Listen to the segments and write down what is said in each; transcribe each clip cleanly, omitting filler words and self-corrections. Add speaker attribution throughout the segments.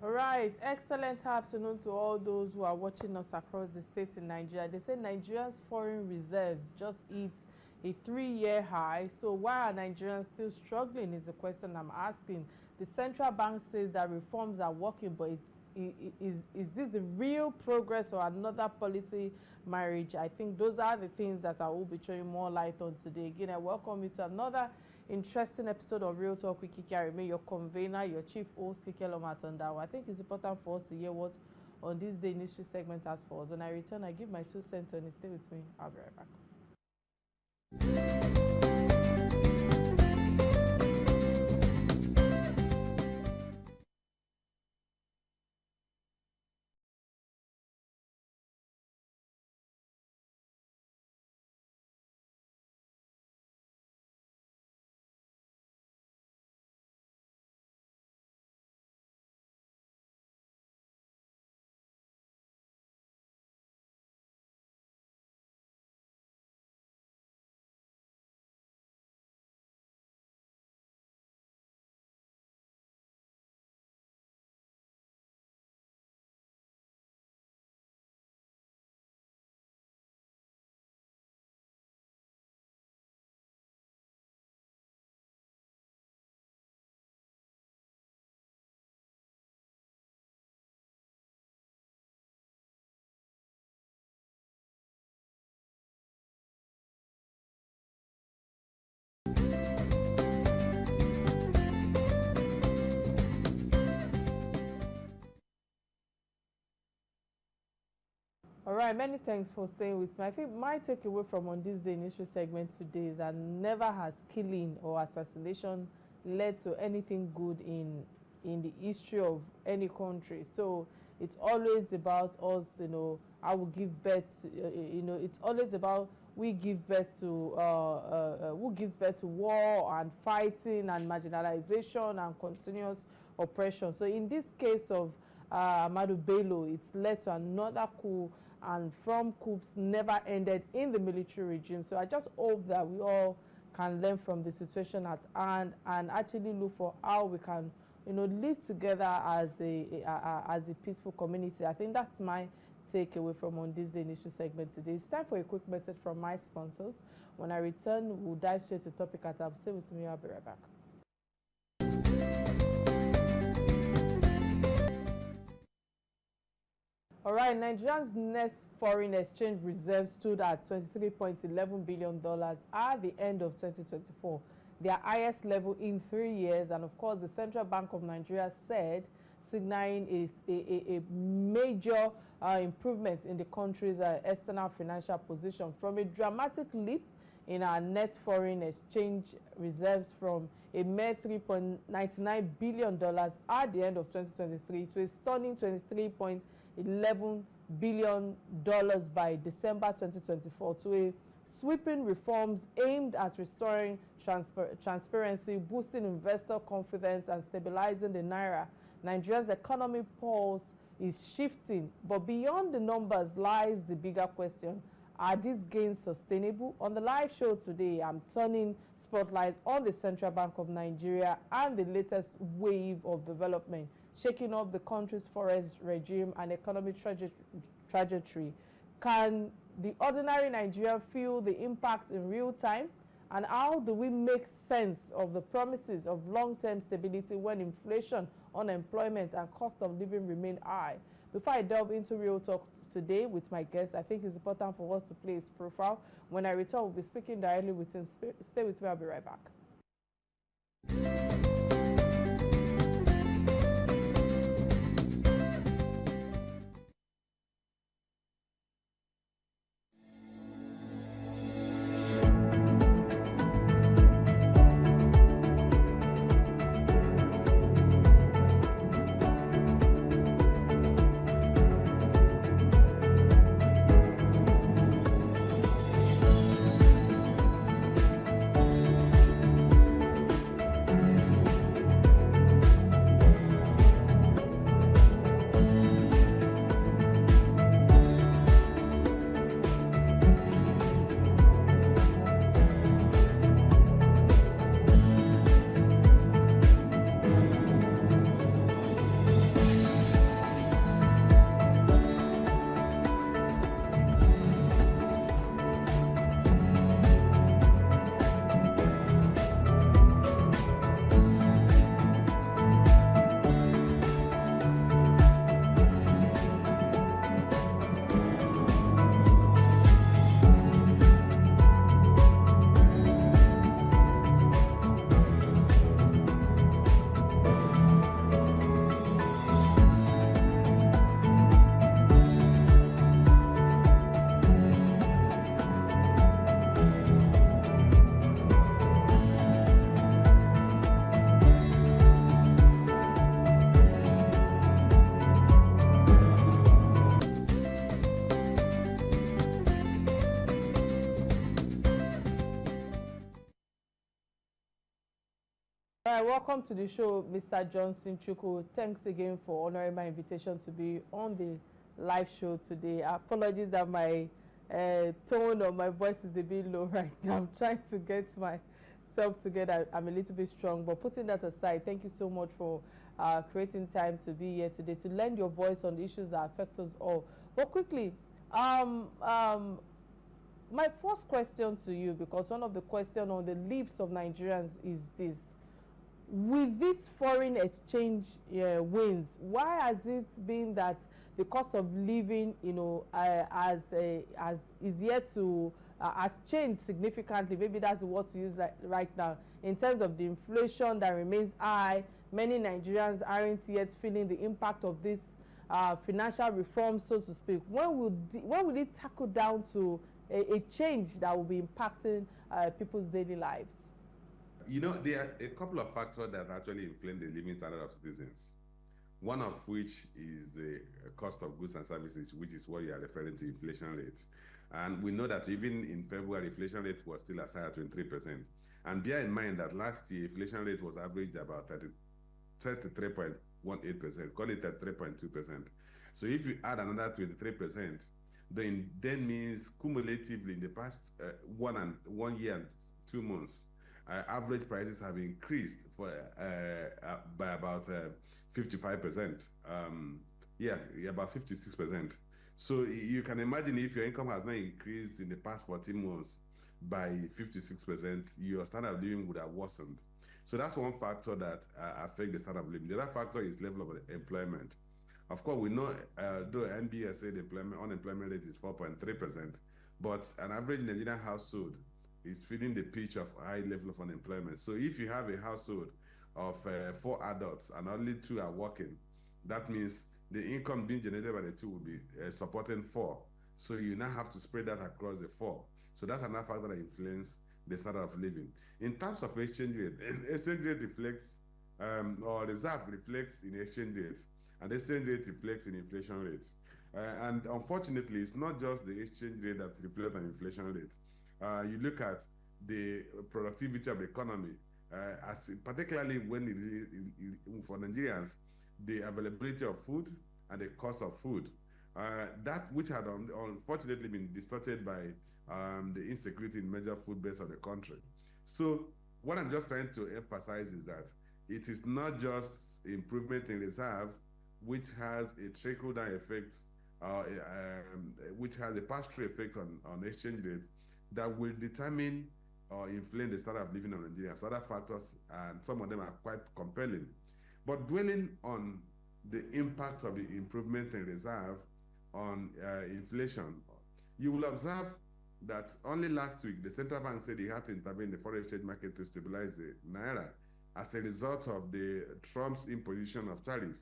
Speaker 1: All right, excellent afternoon to all those who are watching us across the states in Nigeria. They say Nigeria's foreign reserves just hit a 3-year high. So why are Nigerians still struggling is the question I'm asking. The central bank says that reforms are working, but is this the real progress or another policy marriage? I think those are the things that I will be showing more light on today. Again, I welcome you to another interesting episode of Real Talk with Kiki. I remain your convener, your chief host, Kiki Atanda-Owo. I think it's important for us to hear what on this day industry segment has for us. When I return, I give my 2 cents on it. Stay with me. I'll be right back. All right, many thanks for staying with me. I think my takeaway from on this day initial segment today is that never has killing or assassination led to anything good in the history of any country. So it's always about us, I will give birth, it's always about we give birth to, who gives birth to war and fighting and marginalization and continuous oppression. So in this case of Ahmadu Bello, it's led to another coup, and from coups never ended in the military regime. So I just hope that we all can learn from the situation at hand and actually look for how we can, live together as a peaceful community. I think that's my takeaway from on this day initial segment today. It's time for a quick message from my sponsors. When I return, we'll dive straight to the topic at hand. Stay with me. I'll be right back. All right, Nigeria's net foreign exchange reserves stood at $23.11 billion at the end of 2024, their highest level in 3 years. And of course, the Central Bank of Nigeria said, signaling a major improvement in the country's external financial position, from a dramatic leap in our net foreign exchange reserves from a mere $3.99 billion at the end of 2023 to a stunning $23.11 billion by December 2024, to a sweeping reforms aimed at restoring transparency, boosting investor confidence, and stabilizing the naira. Nigeria's economic pulse is shifting, but beyond the numbers lies the bigger question: are these gains sustainable? On the live show today, I'm turning spotlights on the Central Bank of Nigeria and the latest wave of development, shaking up the country's forex regime and economic trajectory. Can the ordinary Nigerian feel the impact in real time? And how do we make sense of the promises of long-term stability when inflation, unemployment, and cost of living remain high? Before I delve into Real Talk today with my guest, I think it's important for us to play his profile. When I return, we'll be speaking directly with him. Stay with me. I'll be right back. All right, welcome to the show, Mr. Johnson Chukwu. Thanks again for honoring my invitation to be on the live show today. Apologies that my tone or my voice is a bit low right now. I'm trying to get myself together. I'm a little bit strong, but putting that aside, thank you so much for creating time to be here today to lend your voice on the issues that affect us all. But quickly, um, um, my first question to you, because one of the questions on the lips of Nigerians is this: with this foreign exchange wins, why has it been that the cost of living, as is yet to has changed significantly? Maybe that's the word to use right now, in terms of the inflation that remains high. Many Nigerians aren't yet feeling the impact of this financial reform, so to speak. When will it tackle down to a change that will be impacting people's daily lives?
Speaker 2: There are a couple of factors that actually inflame the living standard of citizens. One of which is the cost of goods and services, which is what you are referring to, inflation rate. And we know that even in February, inflation rate was still as high as 23%. And bear in mind that last year, inflation rate was averaged about 33.18%, call it 33.2%. So if you add another 23%, then means cumulatively in the past 1 year and 2 months, average prices have increased by about 55%. About 56%. So you can imagine if your income has not increased in the past 14 months by 56%, your standard of living would have worsened. So that's one factor that affects the standard of living. The other factor is level of employment. Of course, we know though NBS said unemployment rate is 4.3%, but an average Nigerian household is feeling the pinch of high level of unemployment. So if you have a household of 4 adults and only 2 are working, that means the income being generated by the 2 will be supporting 4. So you now have to spread that across the 4. So that's another factor that influences the standard of living. In terms of exchange rate, exchange rate reflects, or reserve reflects in exchange rate, and exchange rate reflects in inflation rate. And unfortunately, it's not just the exchange rate that reflects on inflation rate. You look at the productivity of the economy, particularly when for Nigerians, the availability of food and the cost of food, that which had unfortunately been distorted by the insecurity in major food base of the country. So what I'm just trying to emphasize is that it is not just improvement in reserve, which has a trickle-down effect, which has a pass-through effect on exchange rate, that will determine or inflame the standard of living of Nigerians. Other factors, and some of them are quite compelling. But dwelling on the impact of the improvement in reserve on inflation, you will observe that only last week, the central bank said they had to intervene in the foreign exchange market to stabilize the naira as a result of the Trump's imposition of tariff,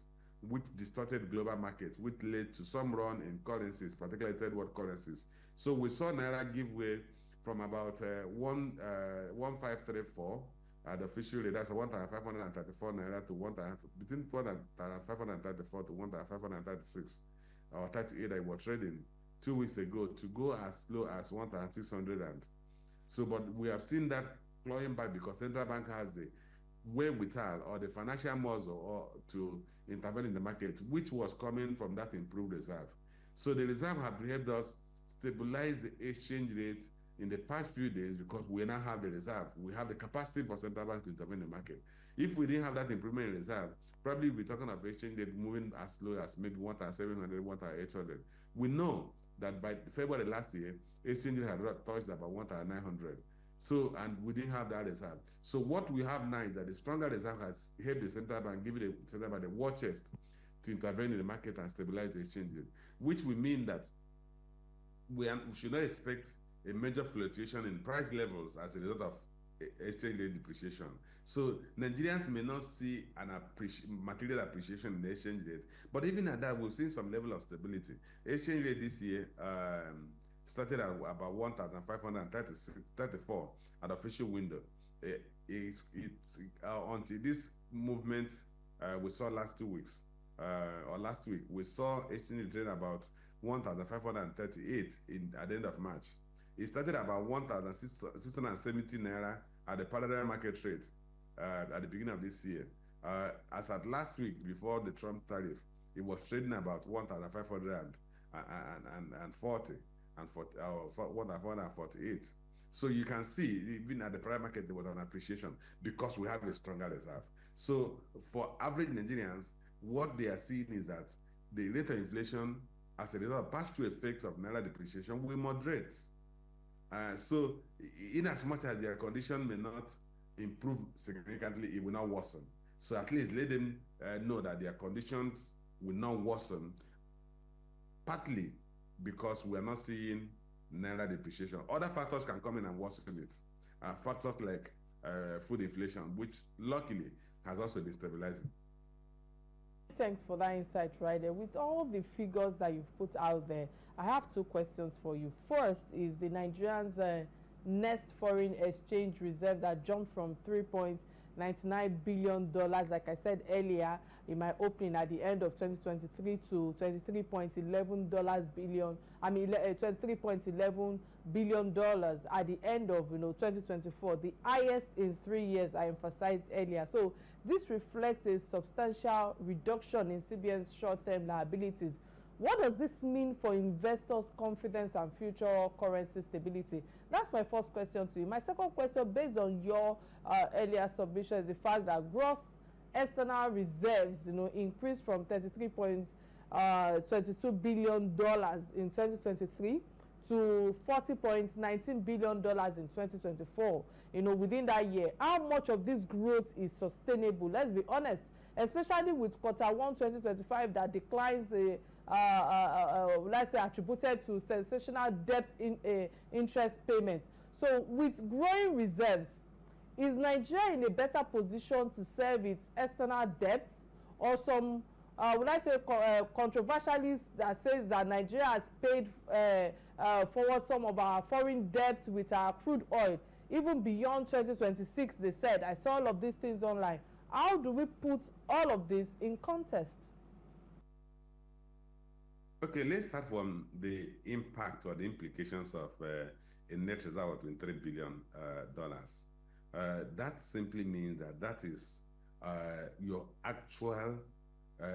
Speaker 2: which distorted global markets, which led to some run in currencies, particularly third world currencies. So we saw naira give way from about 1534 at the official rate, that's 1,534 naira to between 1,534 to 1,536 or 38 that was trading 2 weeks ago, to go as low as 1,600. And so, but we have seen that clawing back because central bank has the wherewithal or the financial muscle or to intervene in the market, which was coming from that improved reserve. So the reserve have helped us stabilize the exchange rate in the past few days because we now have the reserve. We have the capacity for central bank to intervene in the market. If we didn't have that improvement in reserve, probably we're talking of exchange rate moving as low as maybe 1,700, 1,800. We know that by February last year, exchange rate had touched about 1,900. So, and we didn't have that reserve. So what we have now is that the stronger reserve has helped the central bank, give the central bank the war chest to intervene in the market and stabilize the exchange rate, which will mean that we should not expect a major fluctuation in price levels as a result of exchange rate depreciation. So Nigerians may not see an material appreciation in the exchange rate, but even at that, we've seen some level of stability. Exchange rate this year started at about 1,534 at official window. It's until this movement we saw last 2 weeks, or last week, we saw exchange rate about 1,538 at the end of March. It started about 1,670 naira at the parallel market rate at the beginning of this year. As at last week, before the Trump tariff, it was trading about 1,540 and 1,448. So you can see, even at the private market, there was an appreciation because we have a stronger reserve. So for average Nigerians, what they are seeing is that the rate of inflation, as a result of pass-through effects of naira depreciation, will moderate. So in as much as their condition may not improve significantly, it will not worsen. So at least let them know that their conditions will not worsen, partly because we are not seeing naira depreciation. Other factors can come in and worsen it. Factors like food inflation, which luckily has also been stabilizing.
Speaker 1: Thanks for that insight right there. With all the figures that you've put out there, I have two questions for you. First is the Nigerians' next foreign exchange reserve that jumped from $3.99 billion, like I said earlier in my opening, at the end of 2023 to $23.11 billion. $23.11 billion at the end of 2024, the highest in 3 years, I emphasized earlier. So this reflects a substantial reduction in CBN's short-term liabilities. What does this mean for investors' confidence and future currency stability? That's my first question to you. My second question, based on your earlier submission, is the fact that gross external reserves, increased from $33.22 billion in 2023 to $40.19 billion in 2024. Within that year, how much of this growth is sustainable? Let's be honest, especially with Q1 2025 that declines let's say attributed to sensational debt interest payments. So with growing reserves, is Nigeria in a better position to serve its external debt, or some would I say controversialists that says that Nigeria has paid forward some of our foreign debt with our crude oil even beyond 2026? They said, I saw all of these things online. How do we put all of this in context?
Speaker 2: Okay, let's start from the impact or the implications of a net reserve of $23 billion. That simply means that is your actual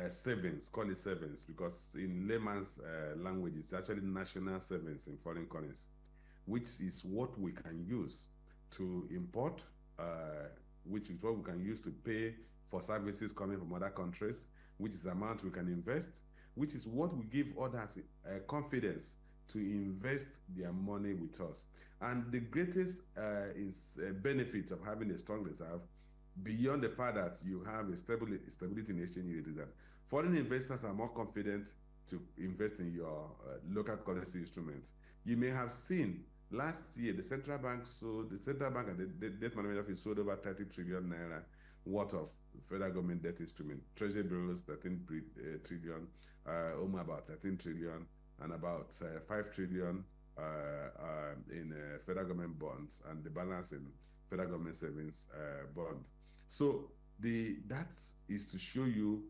Speaker 2: savings, call it savings, because in layman's language, it's actually national savings in foreign currency, which is what we can use to import, which is what we can use to pay for services coming from other countries, which is the amount we can invest, which is what we give others confidence to invest their money with us. And the greatest benefit of having a strong reserve, beyond the fact that you have a stability in exchange rate, is that foreign investors are more confident to invest in your local currency instruments. You may have seen last year the central bank and the debt management office sold over 30 trillion naira worth of federal government debt instrument. Treasury bills 13 trillion, about 13 trillion, and about 5 trillion in federal government bonds, and the balance in federal government savings bond. So that is to show you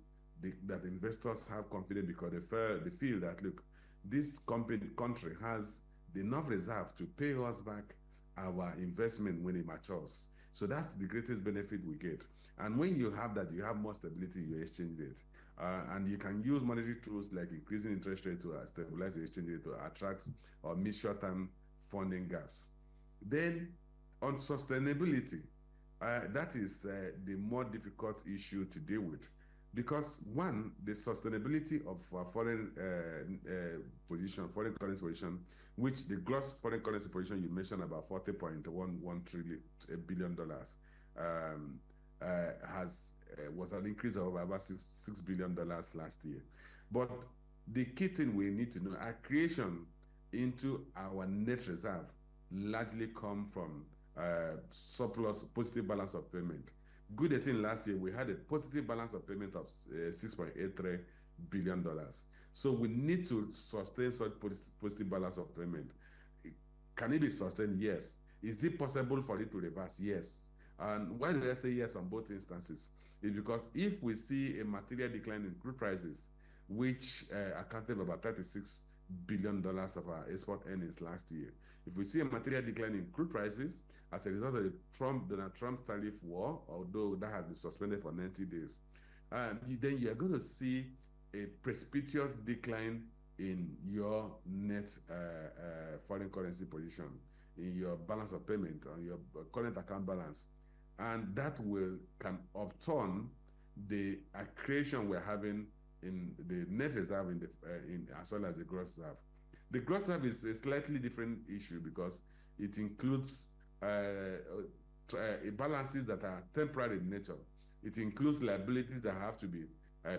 Speaker 2: that investors have confidence, because they feel that, look, this country has enough reserve to pay us back our investment when it matures. So that's the greatest benefit we get. And when you have that, you have more stability in your exchange rate. And you can use monetary tools like increasing interest rate to stabilize the exchange rate, to attract or meet short-term funding gaps. Then on sustainability, that is the more difficult issue to deal with, because one, the sustainability of foreign currency position, which the gross foreign currency position you mentioned, about $40.11 billion, was an increase of about $6 billion last year. But the key thing we need to know, our creation into our net reserve largely come from surplus, positive balance of payment. Good thing last year, we had a positive balance of payment of $6.83 billion. So we need to sustain such positive balance of payment. Can it be sustained? Yes. Is it possible for it to reverse? Yes. And why did I say yes on both instances? It's because if we see a material decline in crude prices, which accounted for about $36 billion of our export earnings last year, if we see a material decline in crude prices, as a result of the Donald Trump tariff war, although that has been suspended for 90 days, then you are going to see a precipitous decline in your net foreign currency position, in your balance of payment, on your current account balance. And that can upturn the accretion we're having in the net reserve as well as the gross reserve. The gross reserve is a slightly different issue because it includes balances that are temporary in nature. It includes liabilities that have to be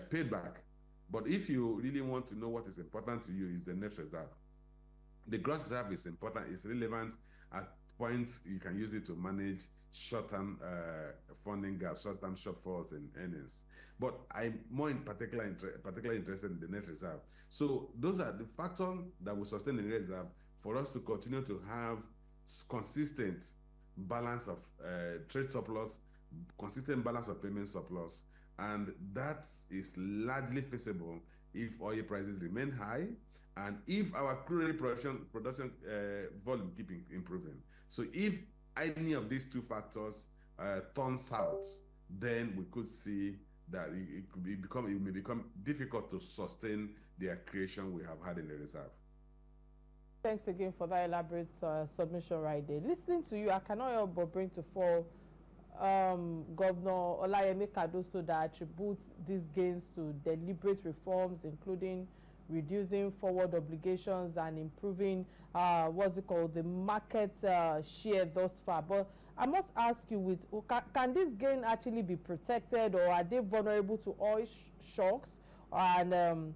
Speaker 2: paid back. But if you really want to know what is important to you, is the net reserve. The gross reserve is important, it's relevant at points you can use it to manage short-term funding gaps, short-term shortfalls in earnings. But I'm more particularly interested in the net reserve. So those are the factors that will sustain the net reserve for us to continue to have consistent balance of trade surplus, consistent balance of payment surplus, and that is largely feasible if oil prices remain high and if our crude production volume keep improving. So if any of these two factors turn south, then we could see that it may become difficult to sustain the accretion we have had in the reserve.
Speaker 1: Thanks again for that elaborate submission right there. Listening to you, I cannot help but bring to fore Governor Olayemi Cardoso that attributes these gains to deliberate reforms, including reducing forward obligations and improving the market share thus far. But I must ask you, can this gain actually be protected, or are they vulnerable to oil shocks and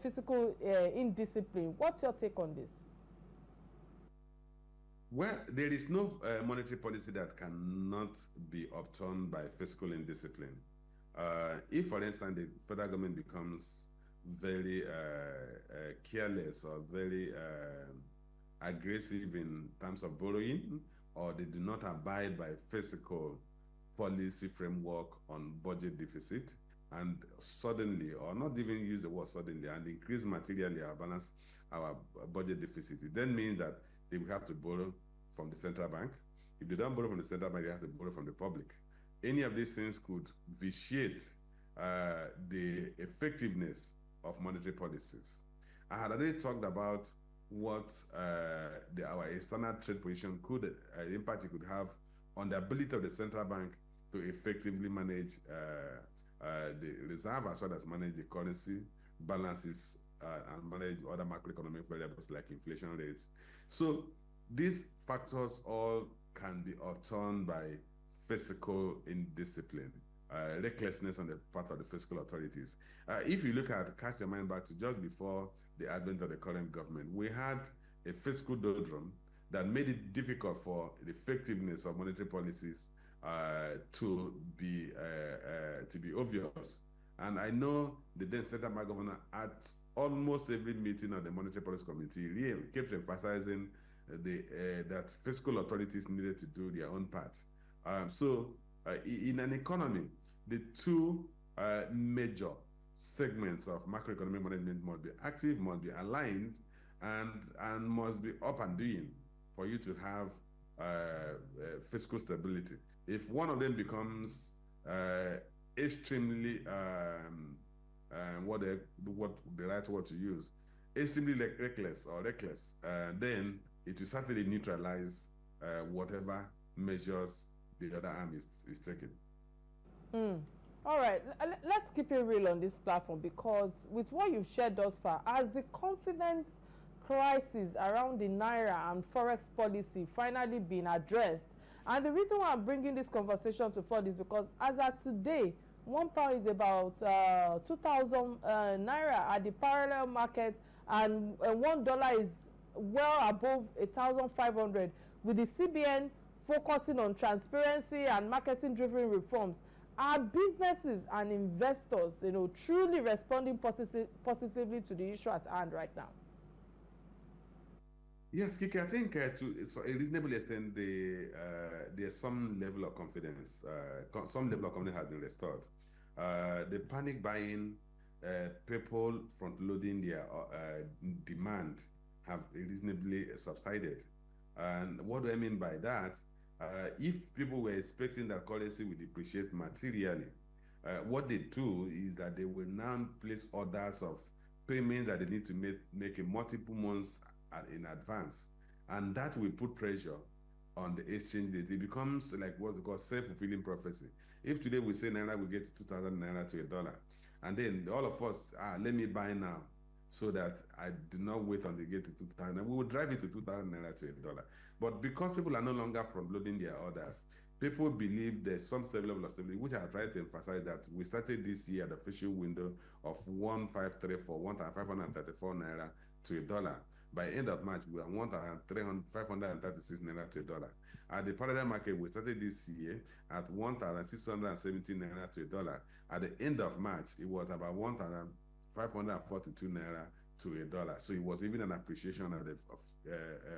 Speaker 1: physical indiscipline? What's your take on this?
Speaker 2: Well, there is no monetary policy that cannot be upturned by fiscal indiscipline. If, for instance, the federal government becomes very careless or very aggressive in terms of borrowing, or they do not abide by fiscal policy framework on budget deficit, and suddenly, or not even use the word suddenly, and increase materially our budget deficit, it then means that they will have to borrow from the central bank. If they don't borrow from the central bank, they have to borrow from the public. Any of these things could vitiate the effectiveness of monetary policies. I had already talked about what our external trade position could, impact it could have on the ability of the central bank to effectively manage the reserve, as well as manage the currency balances and manage other macroeconomic variables like inflation rates. So these factors all can be upturned by fiscal indiscipline, recklessness on the part of the fiscal authorities. If you cast your mind back to just before the advent of the current government, we had a fiscal doldrum that made it difficult for the effectiveness of monetary policies to be obvious. And I know the then central bank governor at almost every meeting of the Monetary Policy Committee really kept emphasizing that fiscal authorities needed to do their own part. In an economy, the two major segments of macroeconomic management must be active, must be aligned, and must be up and doing for you to have fiscal stability. If one of them becomes extremely, what the right word to use, extremely reckless, then it will certainly neutralize whatever measures the other arm is taking.
Speaker 1: All right, let's keep it real on this platform, because with what you've shared thus far, has the confidence crisis around the Naira and Forex policy finally been addressed? And the reason why I'm bringing this conversation to forward is because as at today, £1 is about 2,000 Naira at the parallel market, and $1 is well above 1,500, with the CBN focusing on transparency and marketing-driven reforms. Are businesses and investors, truly responding positively to the issue at hand right now?
Speaker 2: Yes, Kiki, I think to a reasonable extent, there's some level of confidence. Some level of confidence has been restored. The panic buying, people front-loading their demand have reasonably subsided. And what do I mean by that? If people were expecting that currency would depreciate materially, what they do is that they will now place orders of payments that they need to make in multiple months in advance. And that will put pressure on the exchange rate. It becomes like what we call self-fulfilling prophecy. If today we say Naira will get to 2,000 Naira to a dollar, and then all of us, let me buy now so that I do not wait until they get to 2,000. We will drive it to 2,000 Naira to a dollar. But because people are no longer front-loading their orders, people believe there's some level of stability, which I try to emphasize that we started this year at the official window of 1,534 Naira to a dollar. By end of March, we are 1,536 Naira to a dollar. At the parallel market, we started this year at 1,670 Naira to a dollar. At the end of March, it was about 1,542 Naira to a dollar. So it was even an appreciation of the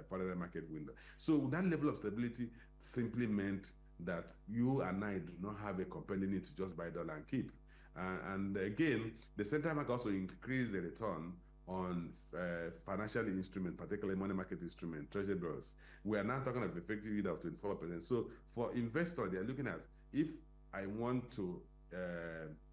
Speaker 2: parallel market window. So that level of stability simply meant that you and I do not have a compelling need to just buy dollar and keep. And again, the central bank also increased the return on financial instrument, particularly money market instrument, treasury bills. We are now talking of effective yield of 24%. So for investors, they are looking at, if I want to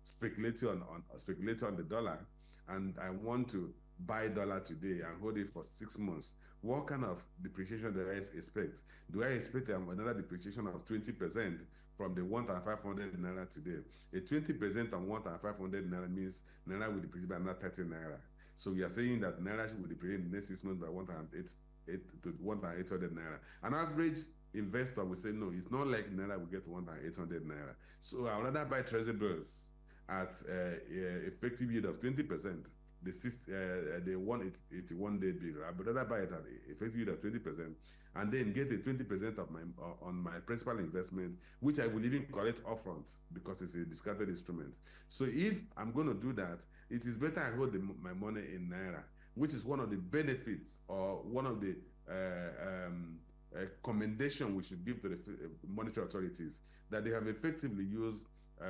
Speaker 2: speculate on the dollar, and I want to buy dollar today and hold it for 6 months, what kind of depreciation do I expect? Do I expect another depreciation of 20% from the 1,500 Naira today? A 20% on 1,500 Naira means Naira will depreciate by another 30 Naira. So we are saying that Naira will depreciate in the next 6 months by 1,800 Naira. An average investor will say, no, it's not like Naira will get to 1,800 Naira. So I would rather buy treasury bills at effective yield of 20%. The 181-day bill. I would rather buy it at effective yield of 20%, and then get a 20% of on my principal investment, which I will even collect upfront because it's a discounted instrument. So if I'm going to do that, it is better I hold my money in Naira, which is one of the benefits or one of the commendation we should give to the monetary authorities, that they have effectively used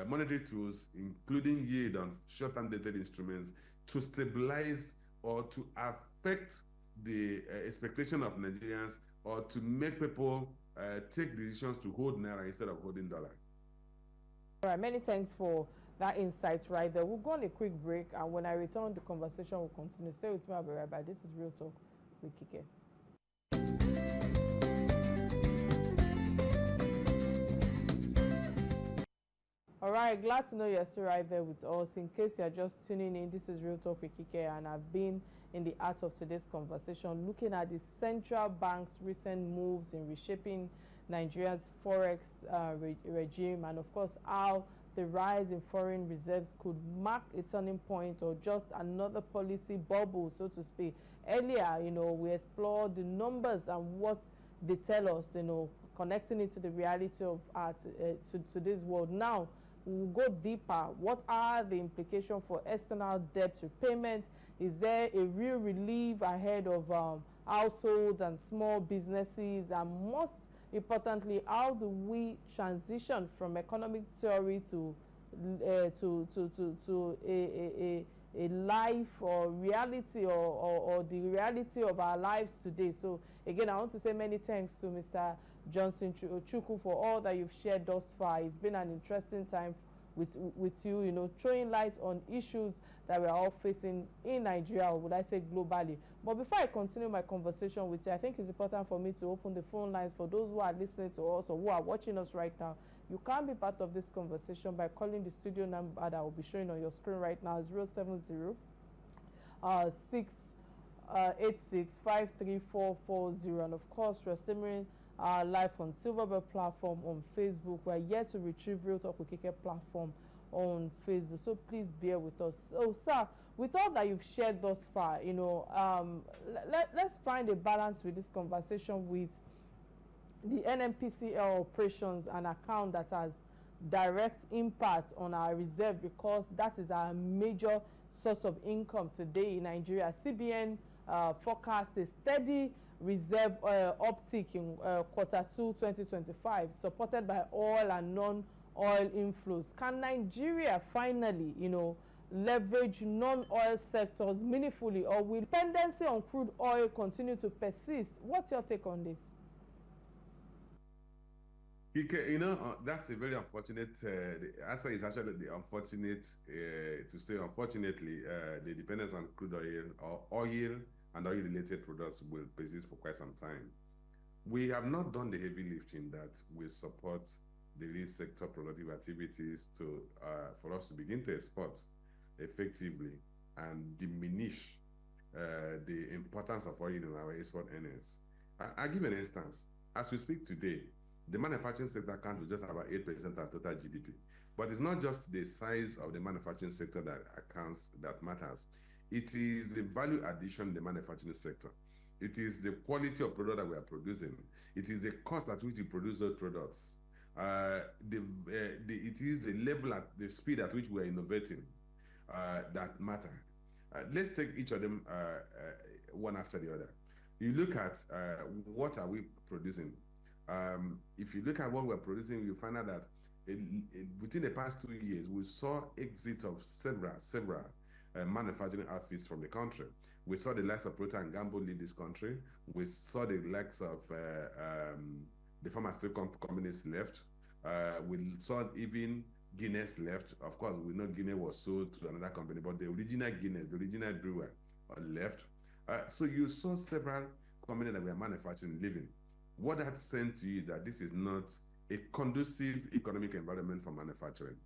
Speaker 2: monetary tools, including yield on short-term dated instruments, to stabilize or to affect the expectation of Nigerians, or to make people take decisions to hold Naira instead of holding dollar.
Speaker 1: All right, many thanks for that insight right there. We'll go on a quick break, and when I return, the conversation will continue. Stay with me, I'll be right back. This is Real Talk with Kike. All right, glad to know you're still right there with us. In case you're just tuning in, this is Real Talk with Kike, and I've been in the art of today's conversation looking at the central bank's recent moves in reshaping Nigeria's forex regime, and of course how the rise in foreign reserves could mark a turning point or just another policy bubble, so to speak. Earlier, we explored the numbers and what they tell us, connecting it to the reality of today's world. Now we'll go deeper. What are the implications for external debt repayment? Is there a real relief ahead of households and small businesses? And most importantly, how do we transition from economic theory to a life or reality, or the reality of our lives today? So again, I want to say many thanks to Mr. Johnson Chukwu for all that you've shared thus far. It's been an interesting time with you, throwing light on issues that we're all facing in Nigeria, or would I say globally. But before I continue my conversation with you, I think it's important for me to open the phone lines for those who are listening to us or who are watching us right now. You can be part of this conversation by calling the studio number that will be showing on your screen right now, 070 686 53440. And of course, we're streaming live on Silverbell platform on Facebook. We're yet to retrieve Real Talk with Kike platform on Facebook, so please bear with us. So, sir, with all that you've shared thus far, let's find a balance with this conversation with the NNPCL operations, an account that has direct impact on our reserve, because that is our major source of income today in Nigeria. CBN forecast a steady reserve uptick in quarter 2 2025, supported by oil and non-oil inflows. Can Nigeria finally, leverage non-oil sectors meaningfully, or will dependency on crude oil continue to persist? What's your take on this?
Speaker 2: That's a very unfortunate. The answer is actually the unfortunate, to say unfortunately, the dependence on crude oil or oil and oil-related products will persist for quite some time. We have not done the heavy lifting that will support the real sector productive activities for us to begin to export effectively and diminish the importance of oil in our export earnings. I'll give an instance. As we speak today, the manufacturing sector accounts for just about 8% of total GDP. But it's not just the size of the manufacturing sector that matters. It is the value addition in the manufacturing sector. It is the quality of product that we are producing. It is the cost at which we produce those products. It is the level at the speed at which we are innovating that matter. Let's take each of them one after the other. You look at what are we producing. If you look at what we're producing, you find out that within the past 2 years, we saw exit of several manufacturing outfits from the country. We saw the likes of Procter & Gamble leave this country. We saw the likes of the pharmaceutical companies left. We saw even Guinness left. Of course, we know Guinness was sold to another company, but the original Guinness, the original brewer, left. So you saw several companies that were manufacturing leaving. What that sent to you is that this is not a conducive economic environment for manufacturing.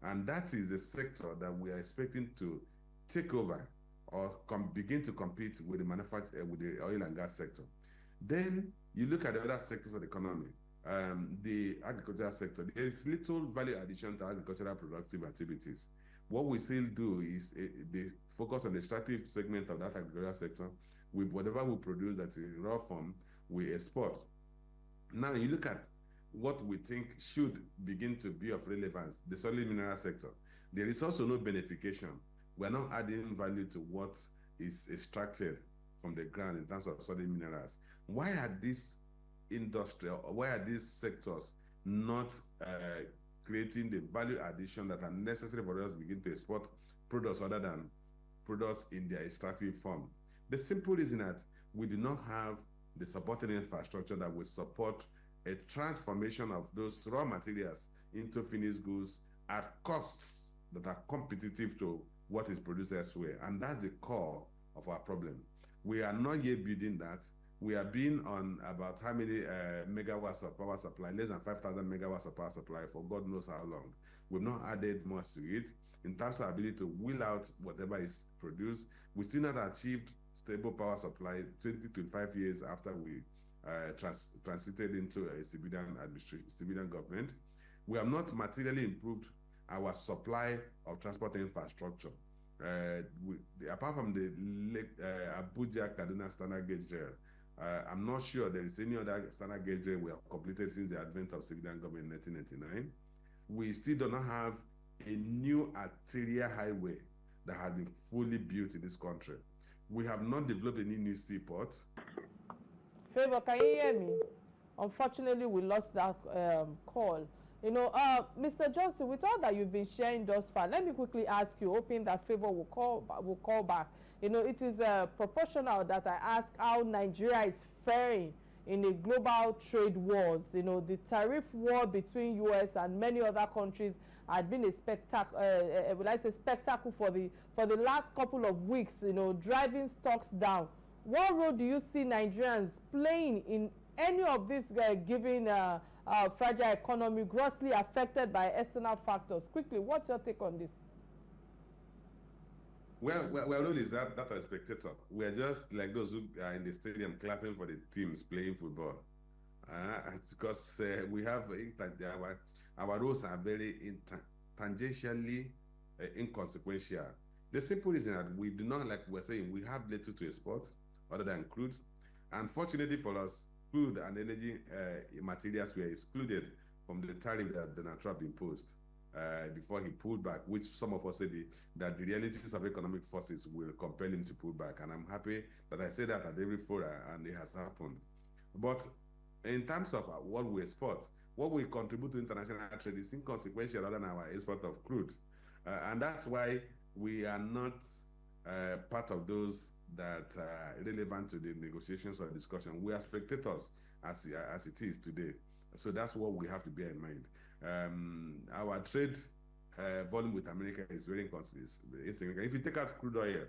Speaker 2: And that is a sector that we are expecting to take over or begin to compete with the oil and gas sector. Then you look at the other sectors of the economy. The agricultural sector, there is little value addition to agricultural productive activities. What we still do is they focus on the extractive segment of that agricultural sector. With whatever we produce that is in raw form, we export. Now you look at what we think should begin to be of relevance, the solid mineral sector. There is also no benefication. We're not adding value to what is extracted from the ground in terms of solid minerals. Why are these sectors not creating the value addition that are necessary for us to begin to export products other than products in their extractive form? The simple reason that we do not have the supporting infrastructure that will support a transformation of those raw materials into finished goods at costs that are competitive to what is produced elsewhere. And that's the core of our problem. We are not yet building that. We are being on about how many megawatts of power supply, less than 5,000 megawatts of power supply for God knows how long. We've not added much to it. In terms of ability to wheel out whatever is produced, we still not achieved stable power supply 20 to 25 years after we transited into a civilian government. We have not materially improved our supply of transport infrastructure. Apart from the Abuja-Kaduna standard gauge rail, I'm not sure there is any other standard gauge rail we have completed since the advent of civilian government in 1999. We still do not have a new arterial highway that has been fully built in this country. We have not developed any new seaport.
Speaker 1: Favor, can you hear me? Unfortunately, we lost that call. Mr. Johnson, with all that you've been sharing thus far, let me quickly ask you, hoping that Favor will call back. It is proportional that I ask how Nigeria is faring in a global trade wars. The tariff war between US and many other countries had been a spectacle. Would I say spectacle for the last couple of weeks? Driving stocks down. What role do you see Nigerians playing in any of this given fragile economy grossly affected by external factors? Quickly, what's your take on this?
Speaker 2: Well, role is that a spectator. We are just like those who are in the stadium clapping for the teams playing football. Because we have our roles are very tangentially inconsequential. The simple reason that we do not, like we're saying, we have little to export other than crude. Unfortunately for us, crude and energy materials were excluded from the tariff that Donald Trump imposed before he pulled back, which some of us said that the realities of economic forces will compel him to pull back. And I'm happy that I say that at every forum, and it has happened. But in terms of what we export, what we contribute to international trade is inconsequential other than our export of crude. And that's why we are not part of those that are relevant to the negotiations or discussion. We are spectators as it is today. So that's what we have to bear in mind. Our trade volume with America is very inconsistent. If you take out crude oil,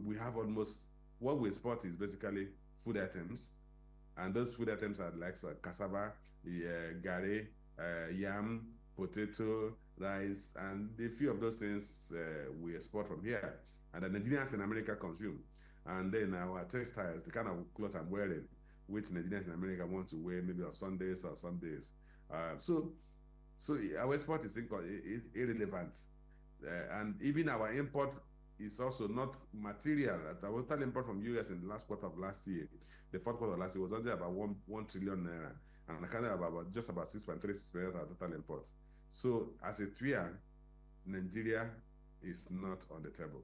Speaker 2: we have almost, what we export is basically food items, and those food items are like cassava, gari, yam, potato, rice, and a few of those things we export from here, and the Nigerians in America consume. And then our textiles, the kind of clothes I'm wearing, which Nigerians in America want to wear maybe on Sundays or some days. So our export is irrelevant. And even our import is also not material. The total import from US in the last quarter of last year, the fourth quarter of last year, was only about 1 trillion naira, and accounted about just about 6.36% of our total import. So as a TWIA, Nigeria is not on the table.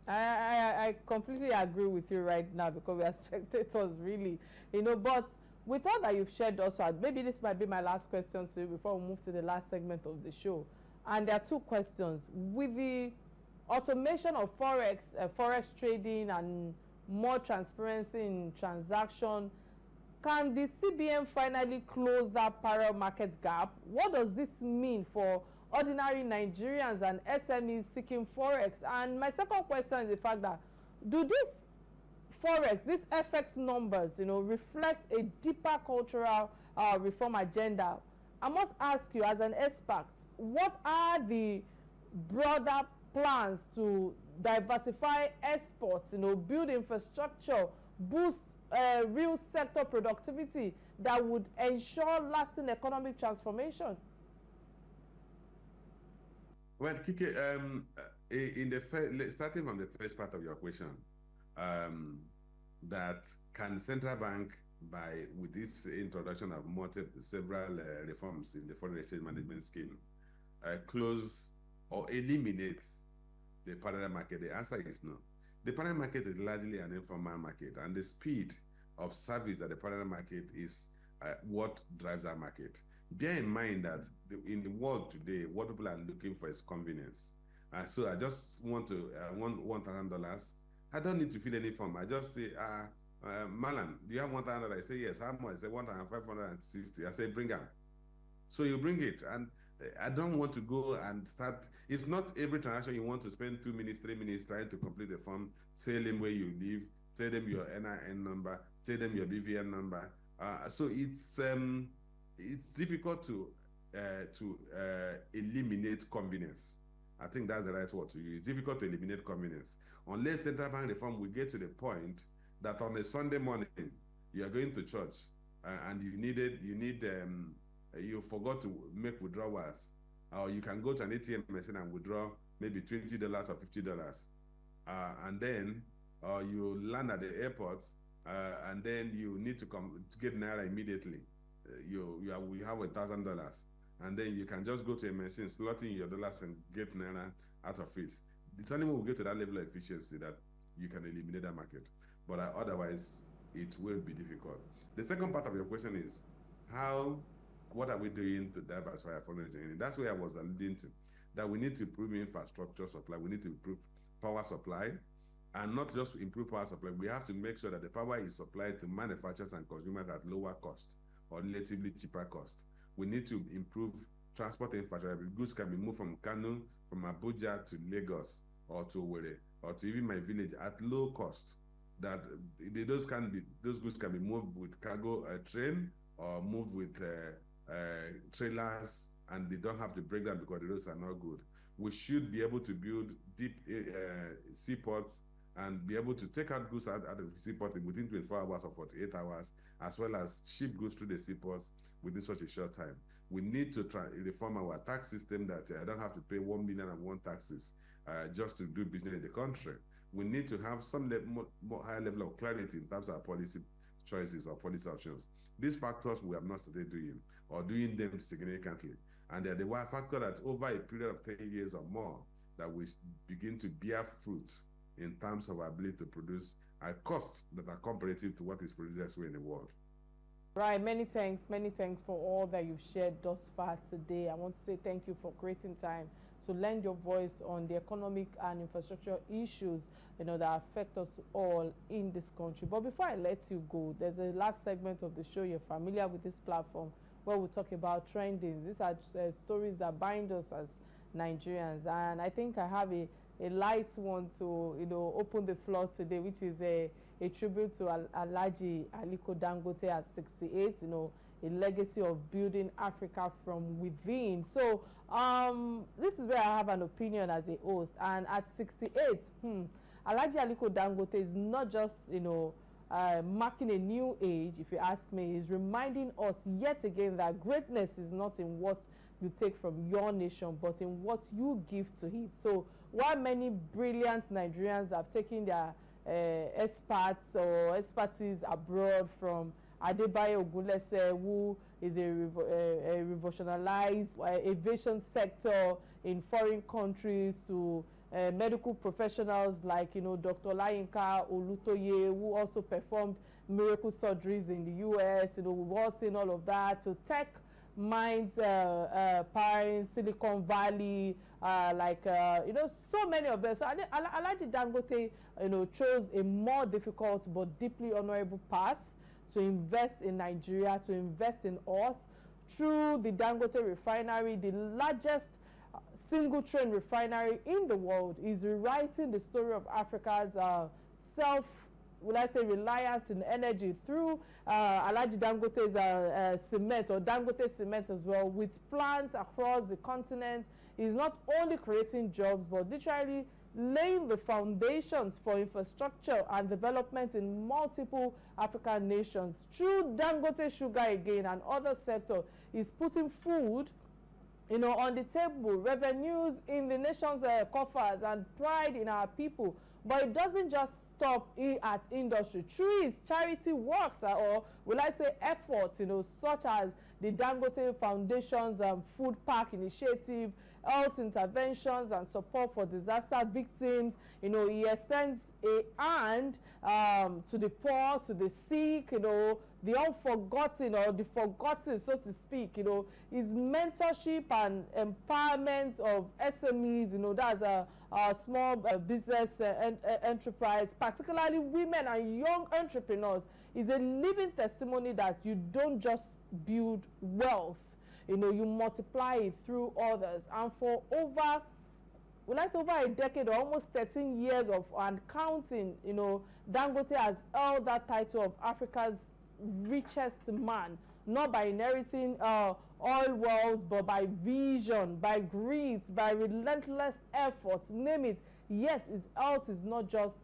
Speaker 1: I completely agree with you right now, because we are spectators, really, but with all that you've shared also, maybe this might be my last question to you before we move to the last segment of the show. And there are two questions. With the automation of forex trading and more transparency in transaction, can the CBN finally close that parallel market gap? What does this mean for ordinary Nigerians and SMEs seeking forex? And my second question is the fact that, do this forex, these FX numbers, reflect a deeper cultural reform agenda? I must ask you, as an expert, what are the broader plans to diversify exports, build infrastructure, boost real sector productivity that would ensure lasting economic transformation?
Speaker 2: Well, Kike, starting from the first part of your question, that can central bank, with this introduction of several reforms in the foreign exchange management scheme, close or eliminate the parallel market? The answer is no. The parallel market is largely an informal market, and the speed of service at the parallel market is what drives our market. Bear in mind that in the world today, what people are looking for is convenience. So I just want want $1,000. I don't need to fill any form. I just say, Malam, do you have $1,000? I say, yes. How much? I say, 1,560. I say, bring them. So you bring it, and I don't want to go and start. It's not every transaction you want to spend 2 minutes, 3 minutes trying to complete the form. Tell them where you live, tell them your NIN number, tell them your BVN number. So it's difficult to eliminate convenience. I think that's the right word to use. It's difficult to eliminate convenience unless central bank reform will get to the point that on a Sunday morning you are going to church and you forgot to make withdrawals, or you can go to an ATM machine and withdraw maybe $20 or $50, and then you land at the airport, and then you need to come to get naira immediately. You have $1,000, and then you can just go to a machine, slot in your dollars, and get naira out of it. It's only when we get to that level of efficiency that you can eliminate that market. But otherwise, it will be difficult. The second part of your question is what are we doing to diversify our foreign exchange? That's where I was alluding to, that we need to improve infrastructure supply. We need to improve power supply, and not just improve power supply. We have to make sure that the power is supplied to manufacturers and consumers at lower cost or relatively cheaper cost. We need to improve transport infrastructure. Goods can be moved from Kano, from Abuja to Lagos, or to Owerri, or to even my village at low cost. That those goods can be moved with cargo train, or moved with trailers, and they don't have to break down because the roads are not good. We should be able to build deep seaports and be able to take out goods out of the seaport within 24 hours or 48 hours, as well as ship goods through the seaports within such a short time. We need to reform our tax system, that I don't have to pay 1 million and one taxes just to do business in the country. We need to have some more higher level of clarity in terms of our policy choices or policy options. These factors we have not started doing, or doing them significantly. And they're the one factor that over a period of 10 years or more, that we begin to bear fruit in terms of our ability to produce at costs that are comparative to what is produced elsewhere in the world.
Speaker 1: Right, many thanks for all that you've shared thus far today. I want to say thank you for creating time to lend your voice on the economic and infrastructure issues, that affect us all in this country. But before I let you go, there's a last segment of the show. You're familiar with this platform where we talk about trending. These are stories that bind us as Nigerians, and I think I have a light one to open the floor today, which is a tribute to Alhaji Aliko Dangote at 68, a legacy of building Africa from within. So this is where I have an opinion as a host. And at 68, Alhaji Aliko Dangote is not just, marking a new age, if you ask me. He's reminding us yet again that greatness is not in what you take from your nation, but in what you give to it. So while many brilliant Nigerians have taken their experts or expertise abroad, from Adebayo Ogunlese, who is a revolutionized aviation sector in foreign countries, to medical professionals like Dr. Olayinka Olutoye, who also performed miracle surgeries in the US. We've all seen all of that. To tech minds powering Silicon Valley, so many of them. So Alhaji Dangote, chose a more difficult but deeply honorable path to invest in Nigeria, to invest in us through the Dangote refinery, the largest single train refinery in the world. Is rewriting the story of Africa's reliance in energy through Alhaji Dangote's cement, or Dangote cement as well, with plants across the continent. Is not only creating jobs, but literally laying the foundations for infrastructure and development in multiple African nations. Through Dangote Sugar again and other sectors, is putting food on the table, revenues in the nation's coffers, and pride in our people. But it doesn't just stop at industry. Through its charity works, or will I say efforts, such as the Dangote Foundation's Food Park Initiative, health interventions and support for disaster victims. He extends a hand to the poor, to the sick, the unforgotten, or the forgotten, so to speak. His mentorship and empowerment of SMEs, that's a small business enterprise, particularly women and young entrepreneurs, is a living testimony that you don't just build wealth, you multiply it through others. And for over a decade, or almost 13 years and counting, Dangote has held that title of Africa's richest man, not by inheriting oil wells, but by vision, by grit, by relentless efforts, name it. Yet his health is not just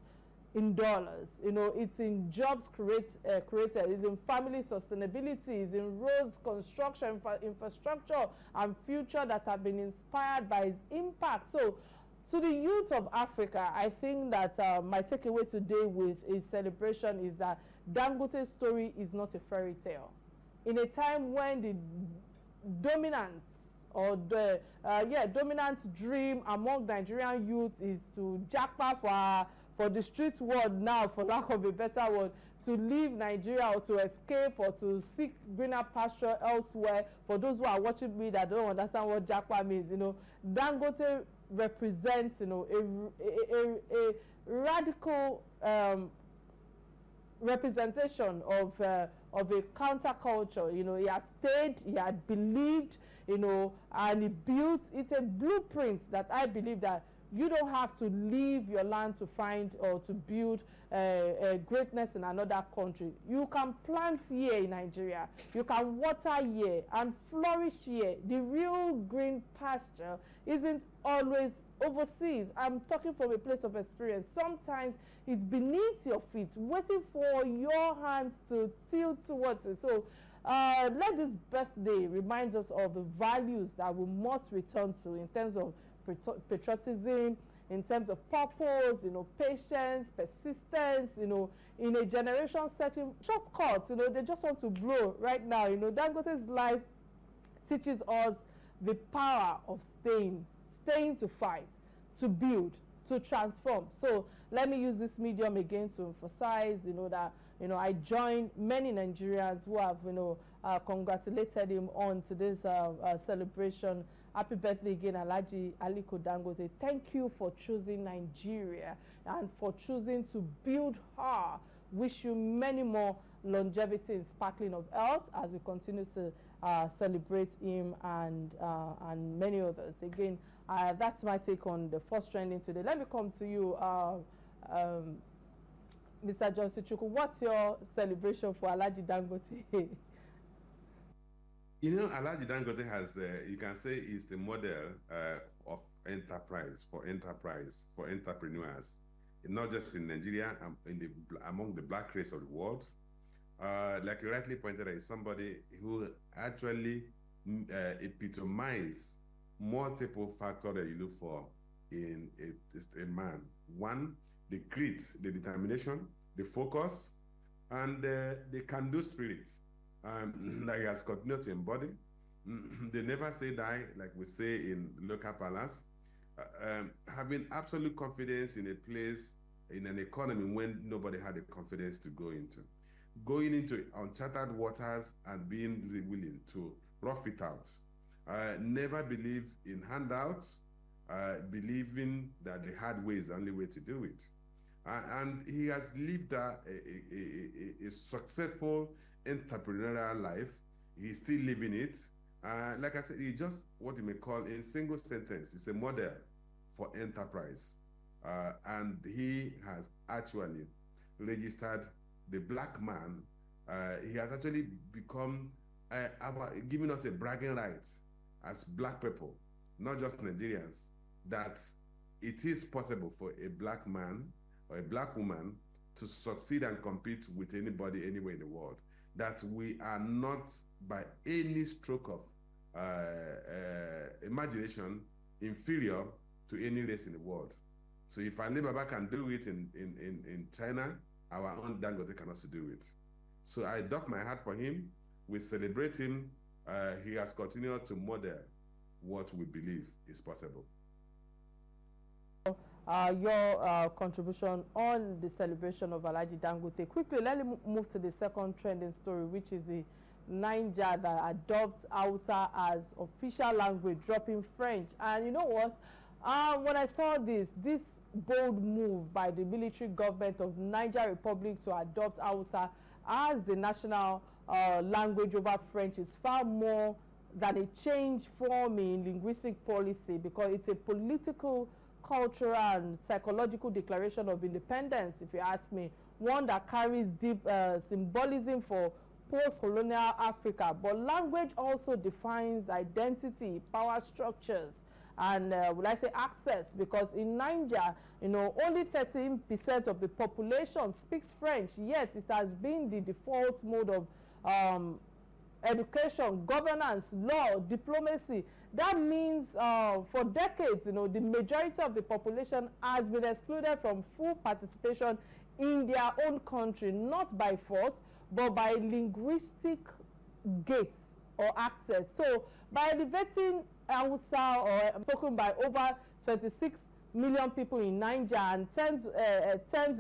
Speaker 1: in dollars, it's in jobs created, it's in family sustainability, it's in roads, construction, infrastructure, and future that have been inspired by his impact. So to the youth of Africa, I think that my takeaway today with his celebration is that Dangote's story is not a fairy tale. In a time when the dominance, or the dominant dream among Nigerian youth is to jackpot for the street world now, for lack of a better word, to leave Nigeria, or to escape, or to seek greener pasture elsewhere. For those who are watching me that don't understand what jackpot means, Dangote represents, a radical representation of a counterculture. He has stayed, he had believed, and he built. It's a blueprint that I believe that you don't have to leave your land to find or to build greatness in another country. You can plant here in Nigeria, you can water here and flourish here. The real green pasture isn't always overseas. I'm talking from a place of experience. Sometimes it's beneath your feet, waiting for your hands to tilt towards it. So let this birthday remind us of the values that we must return to in terms of patriotism, in terms of purpose, patience, persistence, in a generation searching shortcuts. They just want to blow right now. Dangote's life teaches us the power of staying to fight, to build, to transform. So let me use this medium again to emphasize, that I join many Nigerians who have, congratulated him on to this celebration. Happy birthday again, Alhaji Aliko Dangote. Thank you for choosing Nigeria and for choosing to build her. Wish you many more longevity and sparkling of health as we continue to celebrate him and many others. Again, that's my take on the first trending today. Let me come to you, Mr. Johnson Chukwu. What's your celebration for Alhaji Dangote?
Speaker 2: Alhaji Dangote has, you can say, is a model of enterprise for entrepreneurs, not just in Nigeria, among the black race of the world. Like you rightly pointed out, is somebody who actually epitomizes multiple factors that you look for in a man. One, the grit, the determination, the focus, and the can-do spirit that he has continued to embody. They never say die, like we say in local parlance. Having absolute confidence in a place, in an economy when nobody had the confidence to go into. Going into uncharted waters and being really willing to rough it out. Never believe in handouts, believing that the hard way is the only way to do it. And he has lived a successful entrepreneurial life. He's still living it. Like I said, he's just what you may call, in single sentence, it's a model for enterprise. And he has actually registered the black man. He has actually become, giving us a bragging right as black people, not just Nigerians, that it is possible for a black man or a black woman to succeed and compete with anybody anywhere in the world. That we are not, by any stroke of imagination, inferior to any race in the world. So if Ali Baba can do it in China, our own Dangote can also do it. So I doff my hat for him. We celebrate him. He has continued to model what we believe is possible.
Speaker 1: Your contribution on the celebration of Alhaji Dangote. Quickly, let me move to the second trending story, which is the Niger that adopts Hausa as official language, dropping French. And you know what? When I saw this bold move by the military government of Niger Republic to adopt Hausa as the national language over French is far more than a change for me in linguistic policy, because it's a political, cultural and psychological declaration of independence, if you ask me, one that carries deep symbolism for post-colonial Africa. But language also defines identity, power structures, and will I say access, because in Niger, only 13% of the population speaks French, yet it has been the default mode of education, governance, law, diplomacy. That means for decades, the majority of the population has been excluded from full participation in their own country, not by force, but by linguistic gates or access. So by elevating Hausa, or spoken by over 26 million people in Niger and tens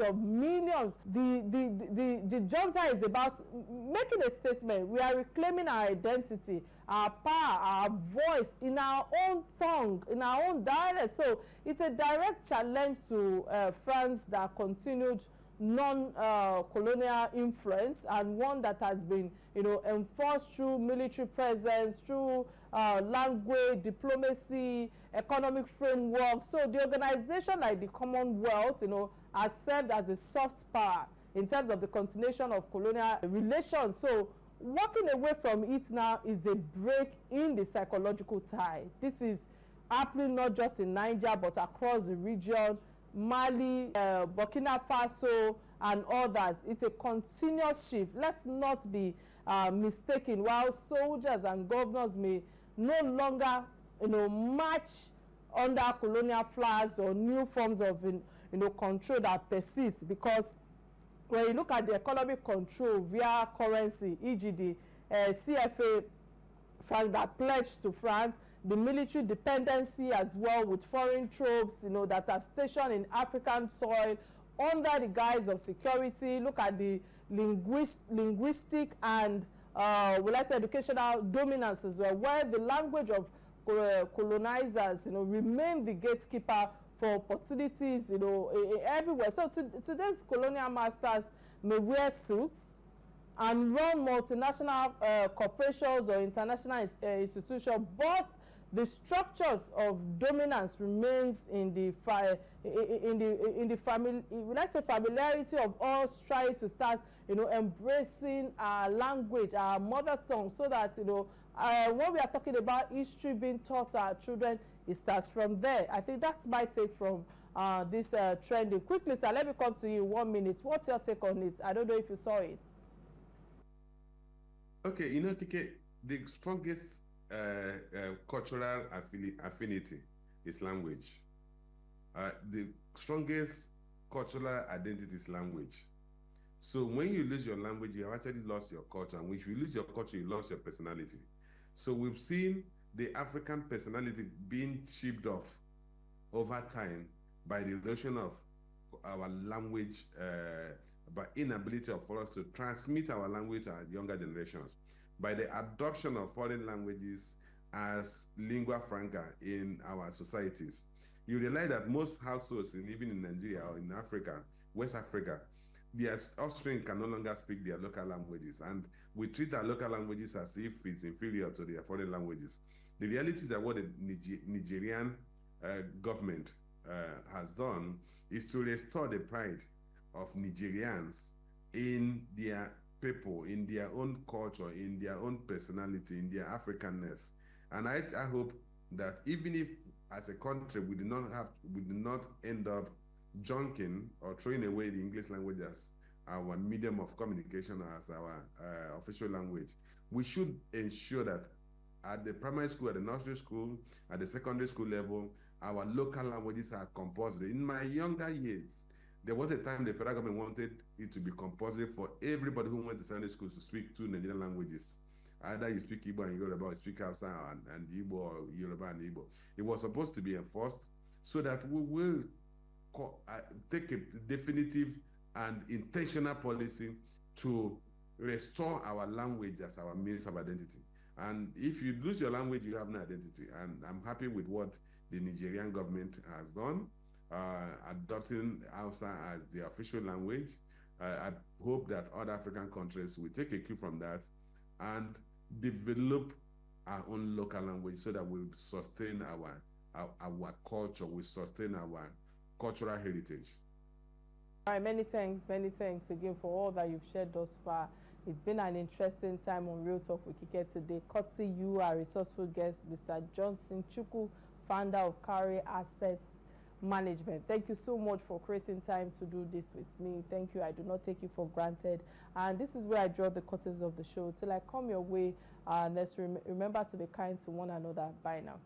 Speaker 1: of millions, the junta is about making a statement. We are reclaiming our identity, our power, our voice in our own tongue, in our own dialect. So it's a direct challenge to France that continued non-colonial influence, and one that has been enforced through military presence, through language, diplomacy, economic framework. So the organization like the Commonwealth, has served as a soft power in terms of the continuation of colonial relations. So walking away from it now is a break in the psychological tie. This is happening not just in Niger, but across the region, Mali, Burkina Faso, and others. It's a continuous shift. Let's not be mistaken. While soldiers and governors may no longer, march under colonial flags or new forms of, control that persist, because when you look at the economic control via currency, e.g. the CFA franc that pledged to France, the military dependency as well with foreign troops, that are stationed in African soil under the guise of security. Look at the linguistic and will I say educational dominance as well, where the language of colonizers, remain the gatekeeper for opportunities, everywhere. So today's colonial masters may wear suits and run multinational corporations or international institutions, but the structures of dominance remains in the familiarity of us trying to start, embracing our language, our mother tongue, so that when we are talking about history being taught to our children, it starts from there. I think that's my take from this trending. Quickly, sir, let me come to you in 1 minute. What's your take on it? I don't know if you saw it.
Speaker 2: Okay, TK, the strongest cultural affinity is language. The strongest cultural identity is language. So when you lose your language, you have actually lost your culture. And if you lose your culture, you lost your personality. So we've seen the African personality being chipped off over time by the erosion of our language, by inability for us to transmit our language to our younger generations, by the adoption of foreign languages as lingua franca in our societies. You realize that most households, even in Nigeria or in Africa, West Africa, their offspring can no longer speak their local languages, and we treat our local languages as if it's inferior to their foreign languages. The reality is that what the Nigerian government has done is to restore the pride of Nigerians in their people, in their own culture, in their own personality, in their Africanness. And I hope that even if as a country we do not end up junking or throwing away the English language as our medium of communication, as our official language, we should ensure that at the primary school, at the nursery school, at the secondary school level, our local languages are compulsory. In my younger years, there was a time the federal government wanted it to be compulsory for everybody who went to Sunday schools to speak two Nigerian languages. Either you speak Igbo and Yoruba, or you speak Hausa and Igbo, or Yoruba and Igbo. It was supposed to be enforced so that we will take a definitive and intentional policy to restore our language as our means of identity. And if you lose your language, you have no identity. And I'm happy with what the Nigerian government has done, adopting Hausa as the official language. I hope that other African countries will take a cue from that and develop our own local language so that we sustain our culture, we sustain our cultural heritage.
Speaker 1: All right, many thanks again for all that you've shared thus far. It's been an interesting time on Real Talk with Kike today. Courtesy you, our resourceful guest, Mr. Johnson Chukwu, founder of Carry Assets Management. Thank you so much for creating time to do this with me. Thank you. I do not take you for granted. And this is where I draw the curtains of the show. Till I come your way, let's remember to be kind to one another. Bye now.